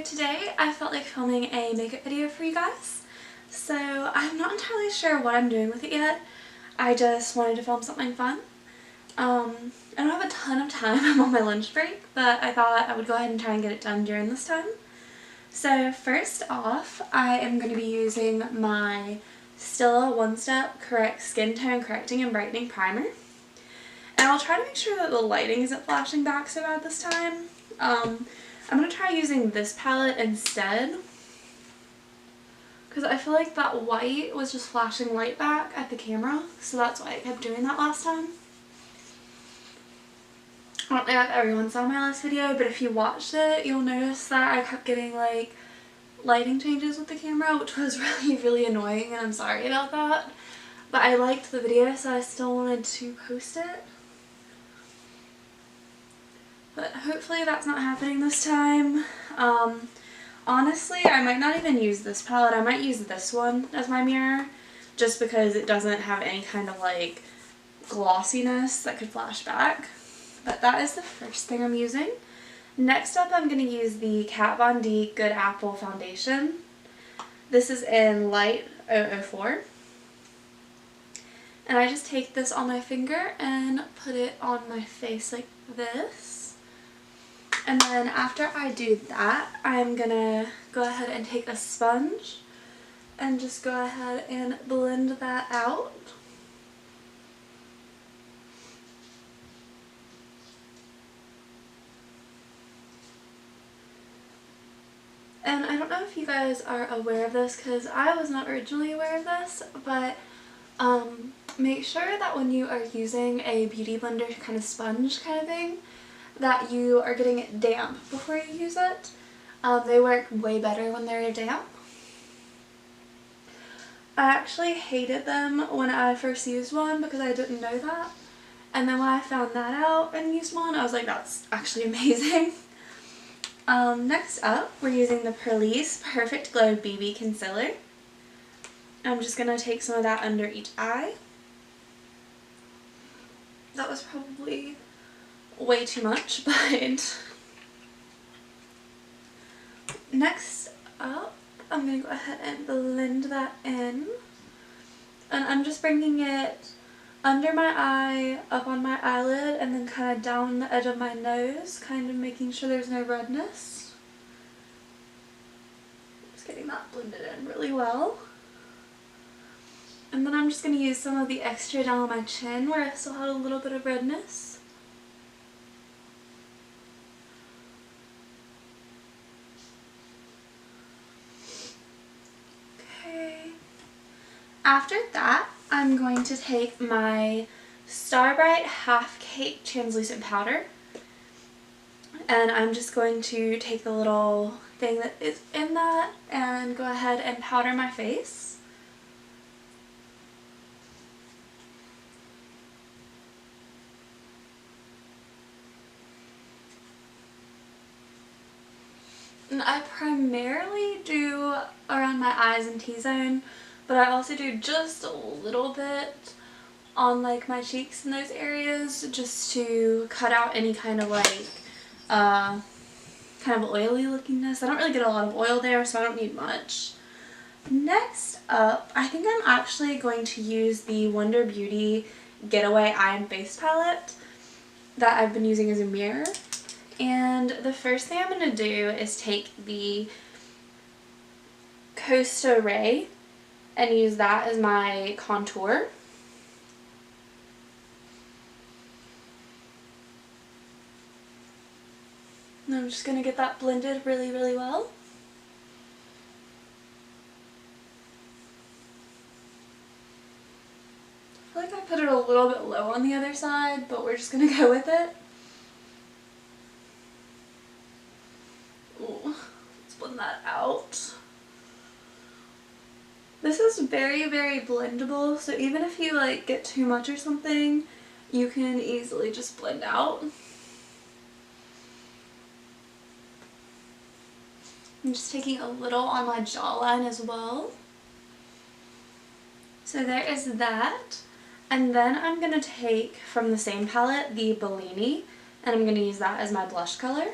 today I felt like filming a makeup video for you guys. So I'm not entirely sure what I'm doing with it yet. I just wanted to film something fun. I don't have a ton of time. I'm on my lunch break, but I thought I would go ahead and try and get it done during this time. So first off, I am going to be using my Stila One Step Correct Skin Tone Correcting and Brightening Primer. And I'll try to make sure that the lighting isn't flashing back so bad this time. I'm going to try using this palette instead, because I feel like that white was just flashing light back at the camera, so that's why I kept doing that last time. I don't know if everyone saw my last video, but if you watched it, you'll notice that I kept getting like lighting changes with the camera, which was really annoying, and I'm sorry about that. But I liked the video, so I still wanted to post it. But hopefully that's not happening this time. Honestly, I might not even use this palette. I might use this one as my mirror, just because it doesn't have any kind of like glossiness that could flash back. But that is the first thing I'm using. Next up, I'm going to use the Kat Von D Good Apple Foundation. This is in Light 004. And I just take this on my finger and put it on my face like this. And then after I do that, I'm going to go ahead and take a sponge and just go ahead and blend that out. And I don't know if you guys are aware of this, because I was not originally aware of this, but make sure that when you are using a beauty blender kind of sponge kind of thing, that you are getting it damp before you use it. They work way better when they're damp. I actually hated them when I first used one because I didn't know that. And then when I found that out and used one, I was like, that's actually amazing. Next up, we're using the Purlisse Perfect Glow BB Concealer. I'm just going to take some of that under each eye. That was probably way too much, but next up, I'm going to go ahead and blend that in. And I'm just bringing it under my eye, up on my eyelid, and then kind of down the edge of my nose, kind of making sure there's no redness. Just getting that blended in really well. And then I'm just going to use some of the extra down on my chin where I still had a little bit of redness. Okay. After that, I'm going to take my Starbright Half Cake Translucent Powder, and I'm just going to take the little thing that is in that and go ahead and powder my face. And I primarily do around my eyes and T-zone, but I also do just a little bit on like my cheeks in those areas, just to cut out any kind of like kind of oily lookingness. I don't really get a lot of oil there, so I don't need much. Next up, I think I'm actually going to use the Wonder Beauty Getaway Eye and Face Palette that I've been using as a mirror. And the first thing I'm going to do is take the Costa Ray and use that as my contour. And I'm just going to get that blended really well. I feel like I put it a little bit low on the other side, but we're just going to go with it. Ooh, let's blend that out. This is very blendable, so even if you like get too much or something, you can easily just blend out. I'm just taking a little on my jawline as well. So there is that. And then I'm going to take from the same palette the Bellini, and I'm going to use that as my blush color.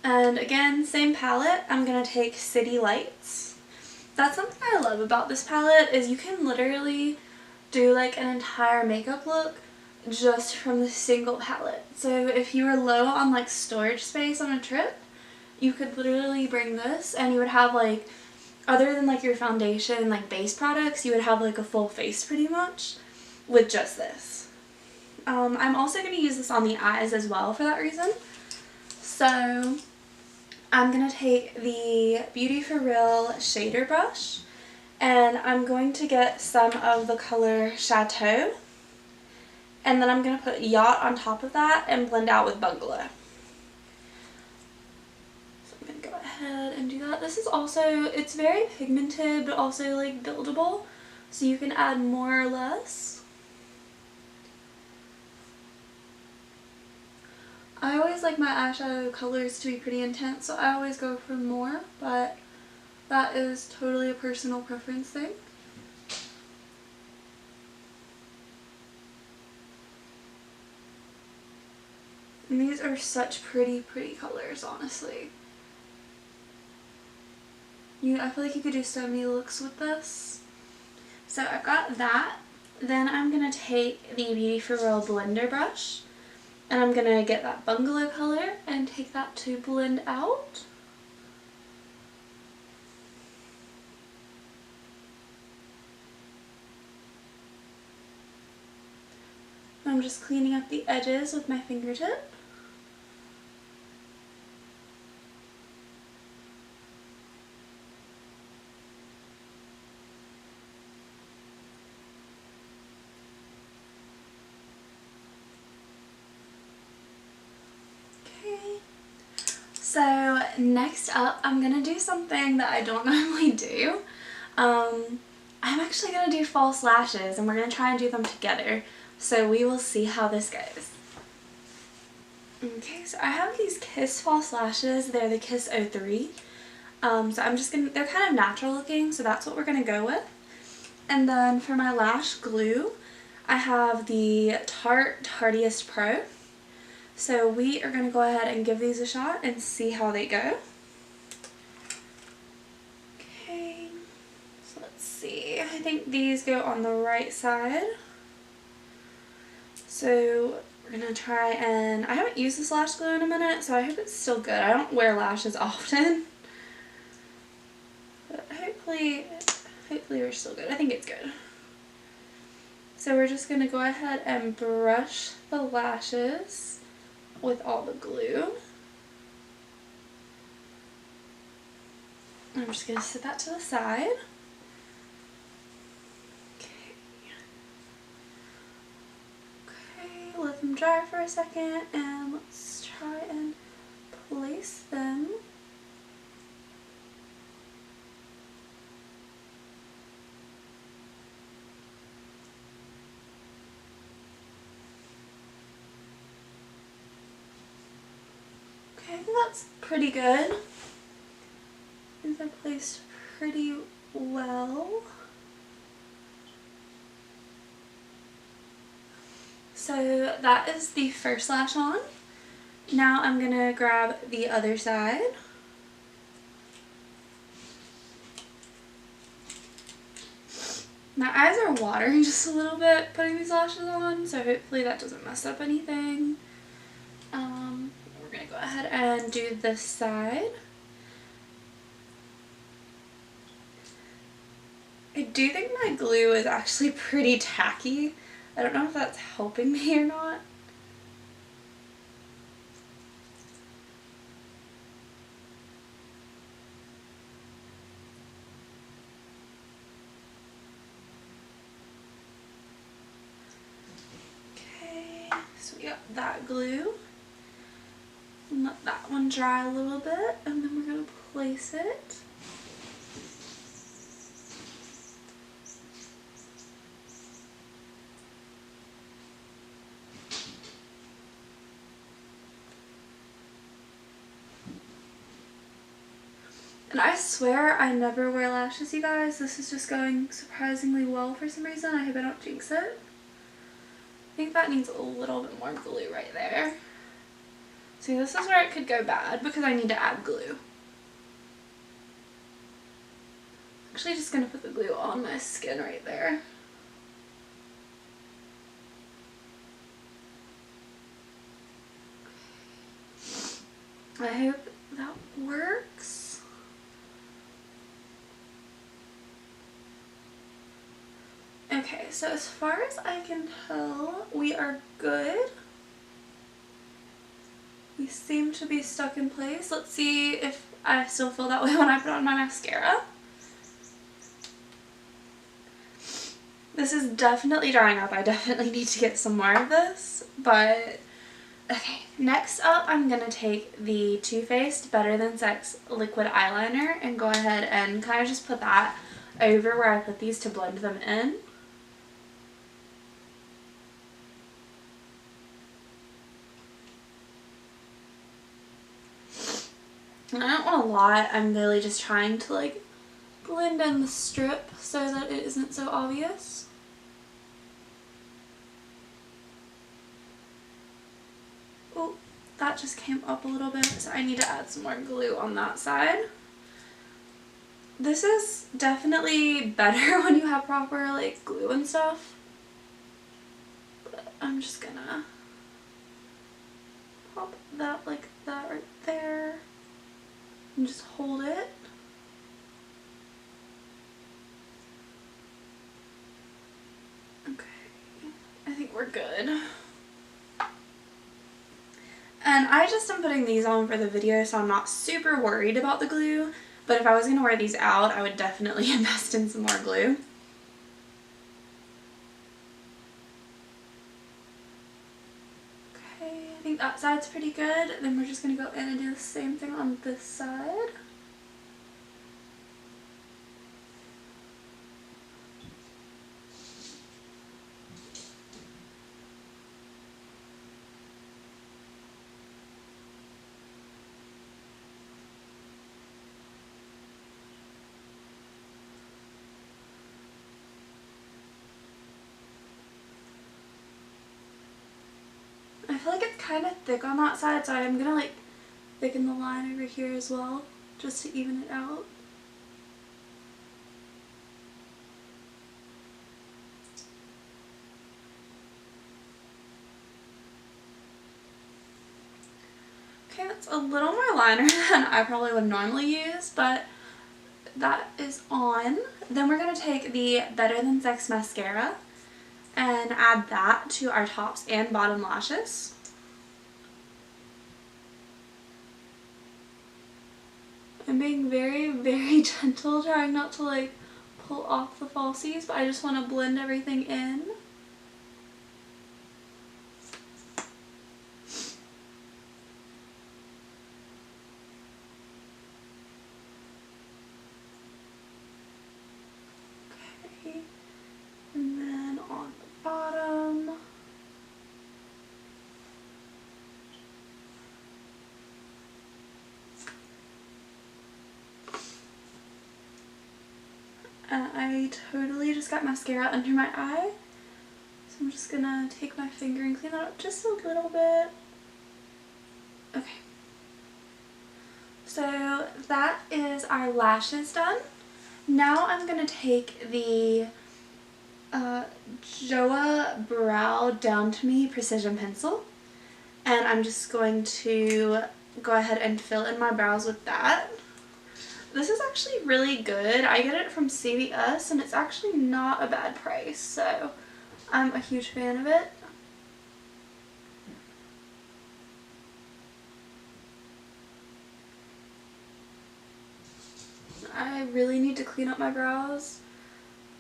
And again, same palette, I'm going to take City Lights. That's something I love about this palette is you can literally do like an entire makeup look just from the single palette. So if you were low on like storage space on a trip, you could literally bring this and you would have like, other than like your foundation, like base products, you would have like a full face pretty much with just this. I'm also going to use this on the eyes as well for that reason. So I'm going to take the Beauty For Real shader brush and I'm going to get some of the color Chateau, and then I'm going to put Yacht on top of that and blend out with Bungalow. So I'm going to go ahead and do that. This is also, it's very pigmented but also like buildable, so you can add more or less. I always like my eyeshadow colors to be pretty intense, so I always go for more, but that is totally a personal preference thing. And these are such pretty colors, honestly. I feel like you could do so many looks with this. So I've got that. Then I'm going to take the Beauty For Real blender brush and I'm going to get that Bungalow color and take that to blend out. I'm just cleaning up the edges with my fingertip. So next up, I'm going to do something that I don't normally do. I'm actually going to do false lashes and we're going to try and do them together. So we will see how this goes. Okay, so I have these Kiss false lashes. They're the Kiss 03. So I'm just going to, they're kind of natural looking, so that's what we're going to go with. And then for my lash glue, I have the Tarte Tarteist Pro. So we are going to go ahead and give these a shot and see how they go. Okay, so let's see. I think these go on the right side. So we're going to try and, I haven't used this lash glue in a minute, so I hope it's still good. I don't wear lashes often. But hopefully we're still good. I think it's good. So we're just going to go ahead and brush the lashes with all the glue. I'm just going to set that to the side. Okay, let them dry for a second and let's try and place them. Okay, I think that's pretty good. I think they're placed pretty well. So that is the first lash on. Now I'm going to grab the other side. My eyes are watering just a little bit putting these lashes on, so hopefully that doesn't mess up anything. We're going to go ahead and do this side. I do think my glue is actually pretty tacky. I don't know if that's helping me or not. Okay, so we got that glue. And let that one dry a little bit, and then we're going to place it. And I swear I never wear lashes, you guys. This is just going surprisingly well for some reason. I hope I don't jinx it. I think that needs a little bit more glue right there. See, this is where it could go bad because I need to add glue. Actually just going to put the glue on my skin right there. I hope that works. Okay, so as far as I can tell, we are good. We seem to be stuck in place. Let's see if I still feel that way when I put on my mascara. This is definitely drying up. I definitely need to get some more of this, but okay. Next up, I'm going to take the Too Faced Better Than Sex liquid eyeliner and go ahead and kind of just put that over where I put these to blend them in. And I don't want a lot. I'm really just trying to like blend in the strip so that it isn't so obvious. Oh, that just came up a little bit, so I need to add some more glue on that side. This is definitely better when you have proper like glue and stuff. But I'm just gonna pop that like that right there and just hold it. Okay, I think we're good. And I just am putting these on for the video, so I'm not super worried about the glue. But if I was going to wear these out, I would definitely invest in some more glue. Okay, I think that side's pretty good. Then we're just going to go in and do the same thing on this side. I feel like it's kind of thick on that side, so I'm gonna like thicken the line over here as well, just to even it out. Okay, that's a little more liner than I probably would normally use, but that is on. Then we're gonna take the Better Than Sex mascara and add that to our tops and bottom lashes. I'm being very, very gentle, trying not to like pull off the falsies, but I just want to blend everything in. Okay, and then on the bottom. And I totally just got mascara under my eye. So I'm just gonna take my finger and clean that up just a little bit. Okay. So that is our lashes done. Now I'm gonna take the Joa Brow Down to Me Precision Pencil. And I'm just going to go ahead and fill in my brows with that. This is actually really good. I get it from CVS and it's actually not a bad price, so I'm a huge fan of it. I really need to clean up my brows.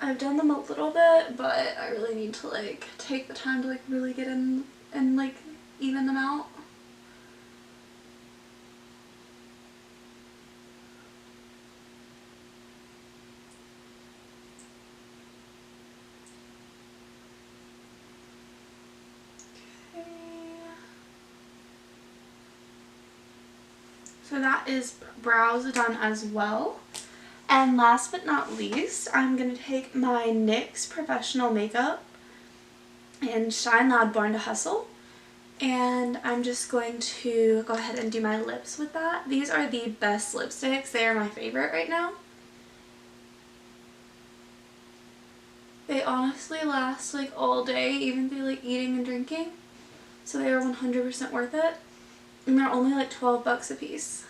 I've done them a little bit, but I really need to like take the time to like really get in and like even them out. So that is brows done as well. And last but not least, I'm going to take my NYX Professional Makeup and Shine Loud Born to Hustle. And I'm just going to go ahead and do my lips with that. These are the best lipsticks. They are my favorite right now. They honestly last like all day, even through like eating and drinking. So they are 100% worth it. And they're only like 12 bucks a piece.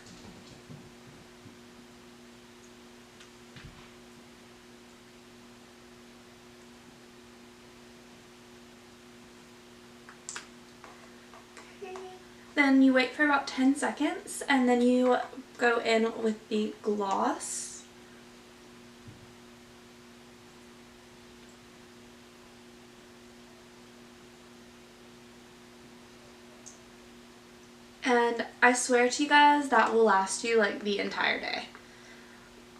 Then you wait for about 10 seconds and then you go in with the gloss. And I swear to you guys, that will last you like the entire day.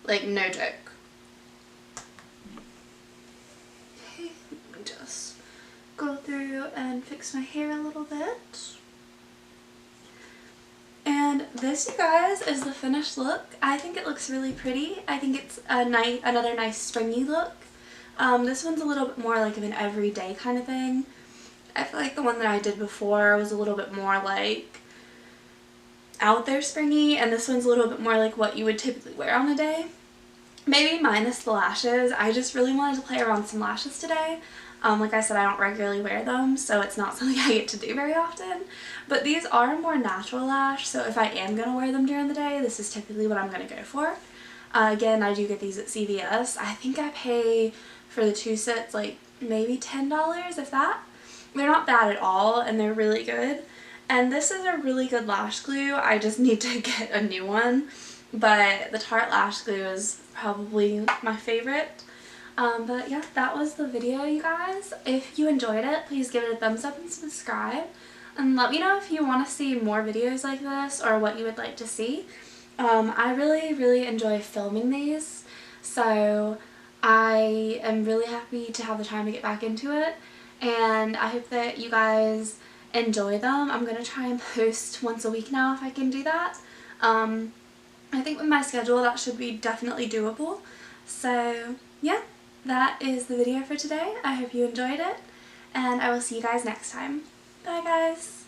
Like, no joke. Okay, let me just go through and fix my hair a little bit. And this, you guys, is the finished look. I think it looks really pretty. I think it's another nice springy look. This one's a little bit more like of an everyday kind of thing. I feel like the one that I did before was a little bit more like out there springy, and this one's a little bit more like what you would typically wear on a day. Maybe minus the lashes. I just really wanted to play around with some lashes today. Like I said, I don't regularly wear them, so it's not something I get to do very often. But these are more natural lash, so if I am going to wear them during the day, this is typically what I'm going to go for. Again, I do get these at CVS. I think I pay for the 2 sets like maybe $10, if that. They're not bad at all, and they're really good. And this is a really good lash glue. I just need to get a new one. But the Tarte lash glue is probably my favorite. But yeah, that was the video, you guys. If you enjoyed it, please give it a thumbs up and subscribe. And let me know if you want to see more videos like this or what you would like to see. I really enjoy filming these. So I am really happy to have the time to get back into it. And I hope that you guys enjoy them. I'm going to try and post once a week now if I can do that. I think with my schedule that should be definitely doable. So yeah, that is the video for today. I hope you enjoyed it, and I will see you guys next time. Bye guys!